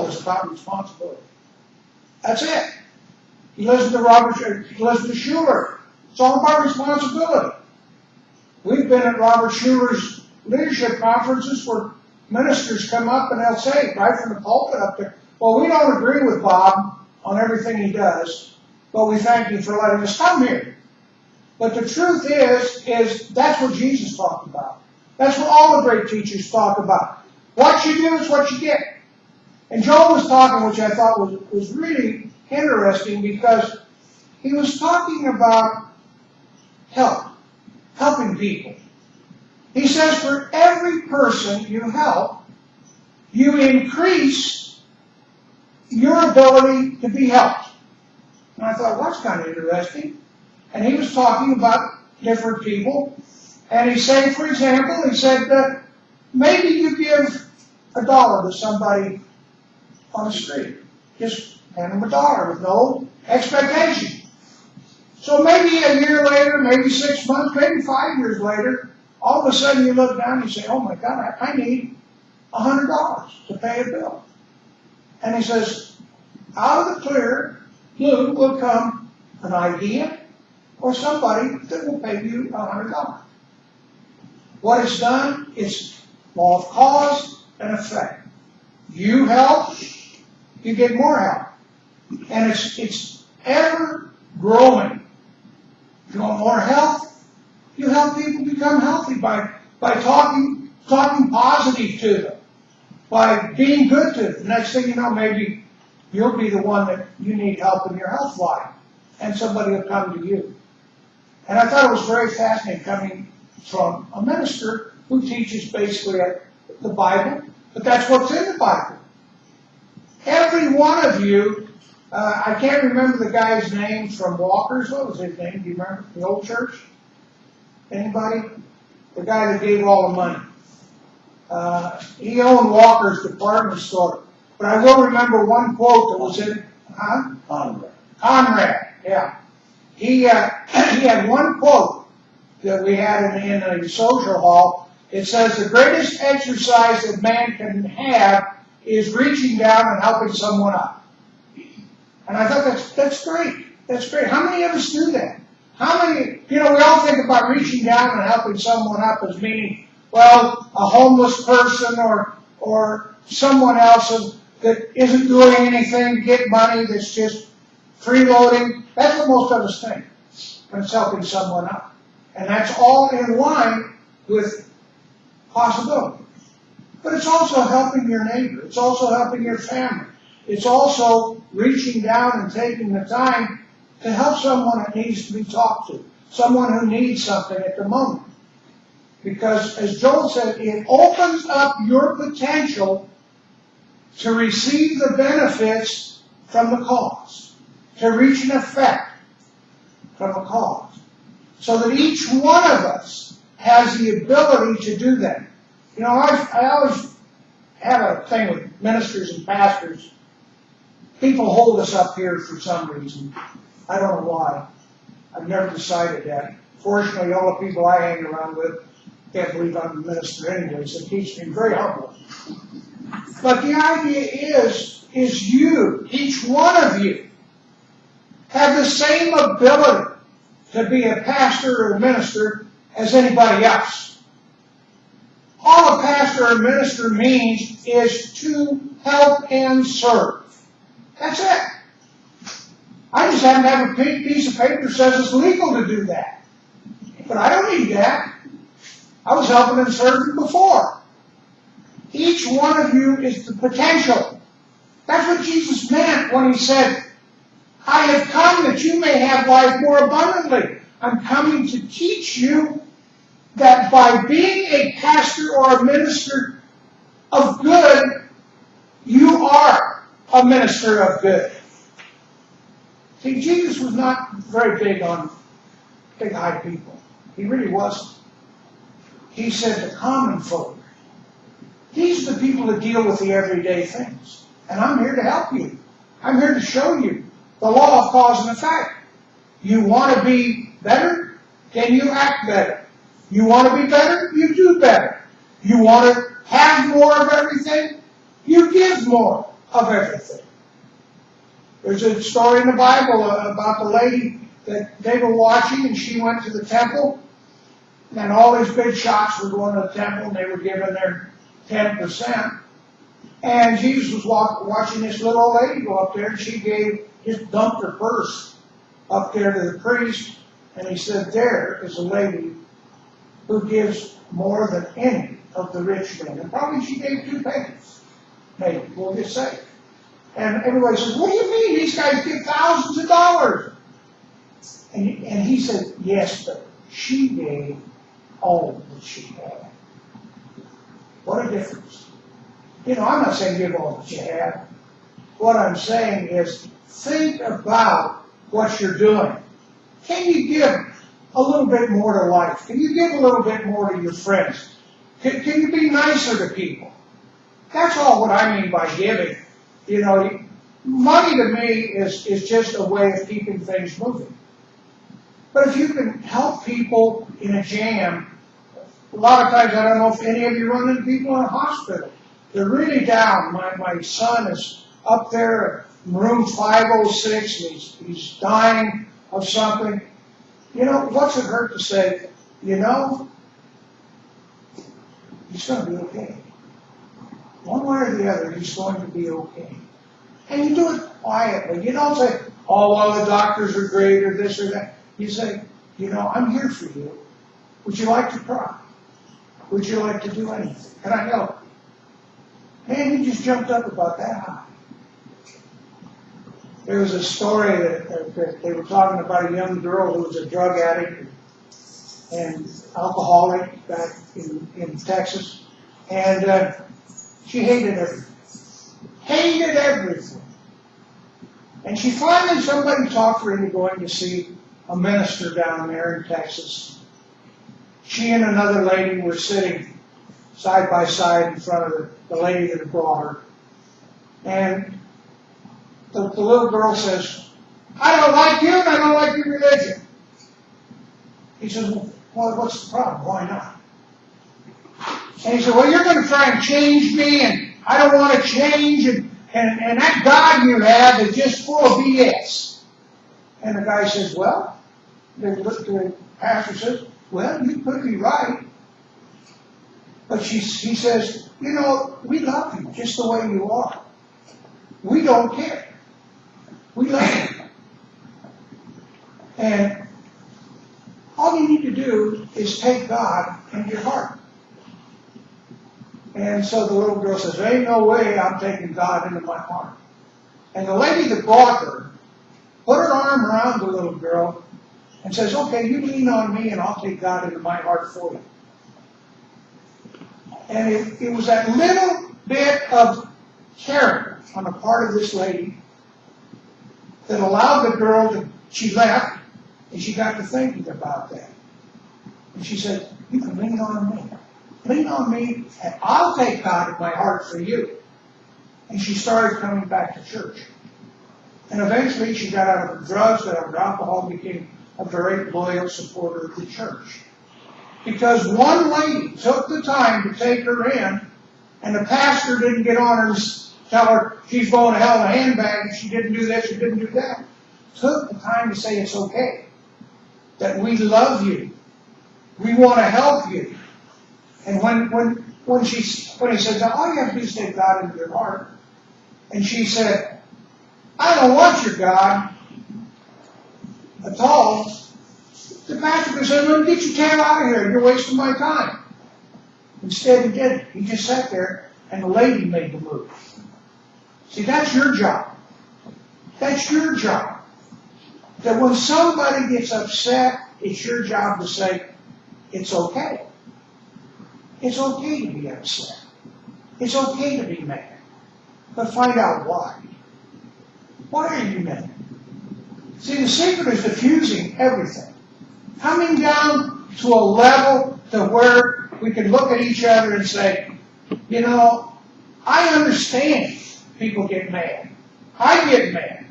was about responsibility. That's it. He listened to Schuller. It's all about responsibility. We've been at Robert Schuller's leadership conferences where ministers come up and they'll say, right from the pulpit up there, well, we don't agree with Bob on everything he does, but we thank you for letting us come here. But the truth is that's what Jesus talked about. That's what all the great teachers talk about. What you do is what you get. And Joel was talking, which I thought was really interesting, because he was talking about helping people. He says for every person you help, you increase your ability to be helped. And I thought, well, that's kind of interesting. And he was talking about different people. And he said, for example, he said that maybe you give $1 to somebody on the street. Just hand them $1 with no expectation. So maybe a year later, maybe 6 months, maybe 5 years later, all of a sudden you look down and you say, oh my God, I need $100 to pay a bill. And he says, out of the clear blue will come an idea or somebody that will pay you $100. What it's done is law of cause and effect. You help, you get more help. And it's ever growing. You want more health? You help people become healthy by talking positive to them, by being good to them. The next thing you know, maybe you'll be the one that you need help in your health life, and somebody will come to you. And I thought it was very fascinating coming from a minister who teaches basically the Bible, but that's what's in the Bible. Every one of you, I can't remember the guy's name from Walker's. What was his name? Do you remember? The old church? Anybody? The guy that gave all the money. He owned Walker's department store. But I will remember one quote that was in, Conrad, yeah. He had one quote that we had in a social hall. It says, the greatest exercise that man can have is reaching down and helping someone up. And I thought, that's great. That's great. How many of us do that? How many, we all think about reaching down and helping someone up as meaning, well, a homeless person or someone else that isn't doing anything to get money, that's just freeloading. That's what most of us think when it's helping someone up. And that's all in line with possibility. But it's also helping your neighbor. It's also helping your family. It's also reaching down and taking the time to help someone that needs to be talked to, someone who needs something at the moment. Because, as Joel said, it opens up your potential to receive the benefits from the cause, to reach an effect from a cause, so that each one of us has the ability to do that. I always have a thing with ministers and pastors. People hold us up here for some reason. I don't know why. I've never decided that. Fortunately, all the people I hang around with can't believe I'm a minister anyway, so it keeps me very humble. But the idea is you, each one of you, have the same ability to be a pastor or a minister as anybody else. All a pastor or minister means is to help and serve. That's it. I just happen to have a piece of paper that says it's legal to do that. But I don't need that. I was helping and serving before. Each one of you is the potential. That's what Jesus meant when he said, I have come that you may have life more abundantly. I'm coming to teach you that by being a pastor or a minister of good, you are a minister of good. See, Jesus was not very big on big-eyed people. He really wasn't. He said the common folk. These are the people that deal with the everyday things. And I'm here to help you. I'm here to show you the law of cause and effect. You want to be better? Then you act better. You want to be better? You do better. You want to have more of everything? You give more of everything. There's a story in the Bible about the lady that they were watching, and she went to the temple, and all these big shots were going to the temple, and they were giving their 10%. And Jesus was watching this little old lady go up there, and she just dumped her purse up there to the priest, and he said, there is a lady who gives more than any of the rich men. And probably she gave 2 pennies, maybe, we'll just say. And everybody says, what do you mean? These guys give thousands of dollars. And he said, yes, but she gave all that she had. What a difference. You know, I'm not saying give all that you have. What I'm saying is think about what you're doing. Can you give a little bit more to life? Can you give a little bit more to your friends? Can you be nicer to people? That's all what I mean by giving. You know, money to me is just a way of keeping things moving. But if you can help people in a jam, a lot of times, I don't know if any of you run into people in a hospital. They're really down. My son is up there in room 506, and he's dying of something. You know, what's it hurt to say, you know, he's going to be okay. One way or the other, he's going to be okay. And you do it quietly. You don't say, oh, well, the doctors are great, or this or that. You say, you know, I'm here for you. Would you like to cry? Would you like to do anything? Can I help you? Man, he just jumped up about that high. There was a story that they were talking about a young girl who was a drug addict and alcoholic back in Texas. And she hated everything. Hated everything. And she finally, somebody talked her into going to see a minister down there in Texas. She and another lady were sitting side by side in front of the lady that had brought her. And the little girl says, I don't like you and I don't like your religion. He says, well, what's the problem? Why not? And he said, well, you're going to try and change me, and I don't want to change, and that God you have is just full of BS. And the guy says, well, the pastor says, well, you could be right. But he says, you know, we love you just the way you are. We don't care. We love you. And all you need to do is take God into your heart. And so the little girl says, there ain't no way I'm taking God into my heart. And the lady that brought her put her arm around the little girl and says, okay, you lean on me and I'll take God into my heart for you. And it was that little bit of character on the part of this lady that allowed the girl to, she left, and she got to thinking about that. And she said, you can lean on me. Lean on me, and I'll take God in my heart for you. And she started coming back to church. And eventually she got out of her drugs, got out of her alcohol, and became a very loyal supporter of the church. Because one lady took the time to take her in, and the pastor didn't get on her and tell her she's going to hell in a handbag, and she didn't do this, she didn't do that. Took the time to say it's okay. That we love you. We want to help you. And when he said, now all you have to do is take God into your heart. And she said, I don't want your God at all. The pastor said, well, get your tail out of here. You're wasting my time. Instead, he didn't. He just sat there, and the lady made the move. See, that's your job. That's your job. That when somebody gets upset, it's your job to say, it's okay. It's okay to be upset. It's okay to be mad. But find out why. Why are you mad? See, the secret is diffusing everything. Coming down to a level to where we can look at each other and say, you know, I understand people get mad. I get mad.